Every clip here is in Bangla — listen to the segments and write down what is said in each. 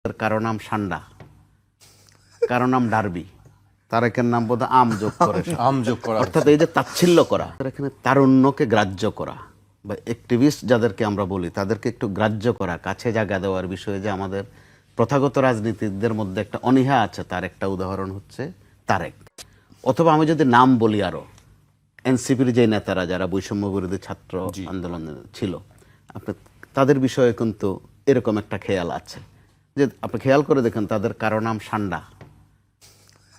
কারো নাম সান্ডা, কারো নাম ডার্বি, তারেকের নাম বোধ আম যোগ করে আম যোগ করা অর্থাৎ এই যে তাচ্ছিল্য করা, এখানে তারুণ্যকে গ্রাহ্য করা বা অ্যাক্টিভিস্ট যাদেরকে আমরা বলি তাদেরকে একটু গ্রাহ্য করা, কাছে জায়গা দেওয়ার বিষয়ে যে আমাদের প্রথাগত রাজনীতিকদের মধ্যে একটা অনীহা আছে, তার একটা উদাহরণ হচ্ছে তারেক। অথবা আমি যদি নাম বলি আরো এনসিপির যে নেতারা যারা বৈষম্য বিরোধী ছাত্র আন্দোলনে ছিল, আপনি তাদের বিষয়ে কিন্তু এরকম একটা খেয়াল আছে যে আপনি খেয়াল করে দেখেন তাদের কারো নাম সান্ডা,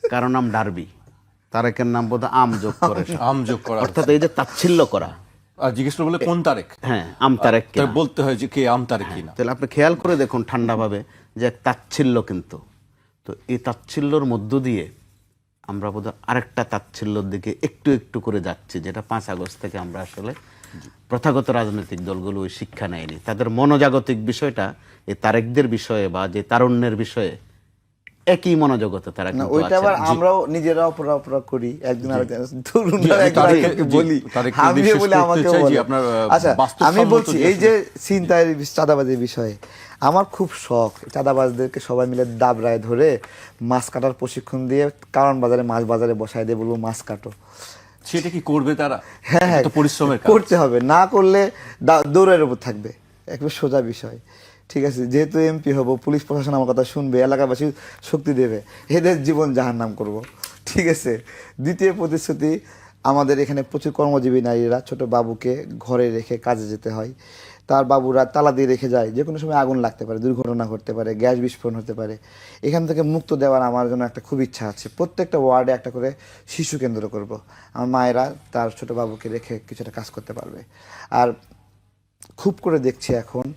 কারো নাম ডার্বি, তারেকের নাম বোধ আম যোগ করে আম যোগ করা অর্থাৎ এই যে তাচ্ছিল্য করা। আর জিজ্ঞেস করে বলে কোন তারেক, হ্যাঁ আম তারেক তাই বলতে হয় যে কে আম তারেক কিনা। তাহলে আপনি খেয়াল করে দেখুন ঠান্ডাভাবে যে এক তাচ্ছিল্য, কিন্তু তো এই তাচ্ছিল্যর মধ্য দিয়ে আমরা বোধহয় আরেকটা তাচ্ছিল্যর দিকে একটু একটু করে যাচ্ছি, যেটা 5 আগস্ট থেকে আমরা আসলে প্রথাগত রাজনৈতিক দলগুলো ওই শিক্ষা নেয়নি। তাদের মনোজাগতিক বিষয়টা এই তারেকদের বিষয়ে বা যে তারুণ্যের বিষয়ে একই মনোজগতে তারা না, কিন্তু ওইটা আছে। আবার আমরাও নিজেরা অপরাধ করি, একজন আরেকজন তরুণরা আমি একজন আরেকজনকে বলি, তারেককে আমিও নিঃশেষ বলি, করতে আমাকে চাই যে বলে। আপনার আচ্ছা, বাস্তবসম্মত আমি বলছি যে এই যে ছিনতাইয়ের চাঁদাবাজির বিষয়ে আমার খুব শখ, চাঁদাবাজদেরকে সবাই মিলে দাবরায় ধরে মাছ কাটার প্রশিক্ষণ দিয়ে কারণ বাজারে মাছ বাজারে বসায় দিয়ে বলবো মাছ কাটো। সেটা কি করবে তারা? হ্যাঁ হ্যাঁ, এটা তো পরিশ্রমের কাজ। করতে হবে, না করলে দৌড়ের উপর থাকবে, একবার সোজা বিষয়। ঠিক আছে, যেহেতু এমপি হব, পুলিশ প্রশাসন আমার কথা শুনবে, এলাকাবাসী শক্তি দেবে, এদের জীবন জাহান্নাম করব। ঠিক আছে। দ্বিতীয় প্রতিশ্রুতি, আমাদের এখানে প্রচুর কর্মজীবী নারীরা ছোট বাবুকে ঘরে রেখে কাজে যেতে হয়, তার বাবুরা তালা দিয়ে রেখে যায়, যে কোনো সময় আগুন লাগতে পারে, দুর্ঘটনা ঘটতে পারে, গ্যাস বিস্ফোরণ হতে পারে। এখান থেকে মুক্ত দেওয়ার আমার জন্য একটা খুব ইচ্ছা আছে, প্রত্যেকটা ওয়ার্ডে একটা করে শিশু কেন্দ্র করব। আমার মায়েরা তার ছোট বাবুকে রেখে কিছুটা কাজ করতে পারবে। আর খুব করে দেখছি এখন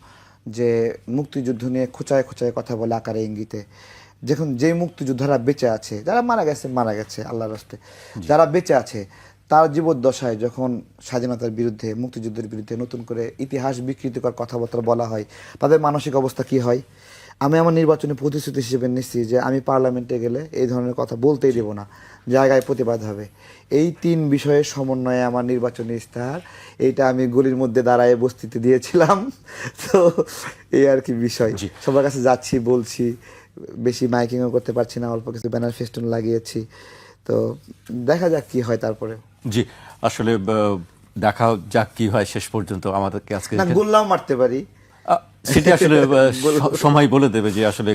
যে মুক্তিযুদ্ধ নিয়ে খোঁচায় খোঁচায় কথা বলে আকারে ইঙ্গিতে, যখন যে মুক্তিযোদ্ধারা বেঁচে আছে, যারা মারা গেছে আল্লাহর রাস্তে, যারা বেঁচে আছে তার জীবদ্দশায় যখন স্বাধীনতার বিরুদ্ধে, মুক্তিযুদ্ধের বিরুদ্ধে নতুন করে ইতিহাস বিকৃতিকর কথাবার্তা বলা হয়, তাদের মানসিক অবস্থা কি হয়? আমি আমার নির্বাচনী প্রতিশ্রুতি হিসেবে নিচ্ছি যে আমি পার্লামেন্টে গেলে এই ধরনের কথা বলতেই দেব না, জায়গায় প্রতিবাদ হবে। এই 3 বিষয়ের সমন্বয়ে আমার নির্বাচনী ইস্তাহার, এইটা আমি গলির মধ্যে দাঁড়ায় বস্তিতে দিয়েছিলাম। তো এই আর কি বিষয়, সবার কাছে যাচ্ছি, বলছি, বেশি মাইকিংও করতে পারছি না, অল্প কিছু ব্যানার ফেস্টুন লাগিয়েছি। তো দেখা যাক কি হয় তারপরে। জি, আসলে দেখা যাক কি হয় শেষ পর্যন্ত। আমাদেরকে আজকে না, গোল্লাও মারতে পারি, সেটা আসলে সময় বলে দেবে যে আসলে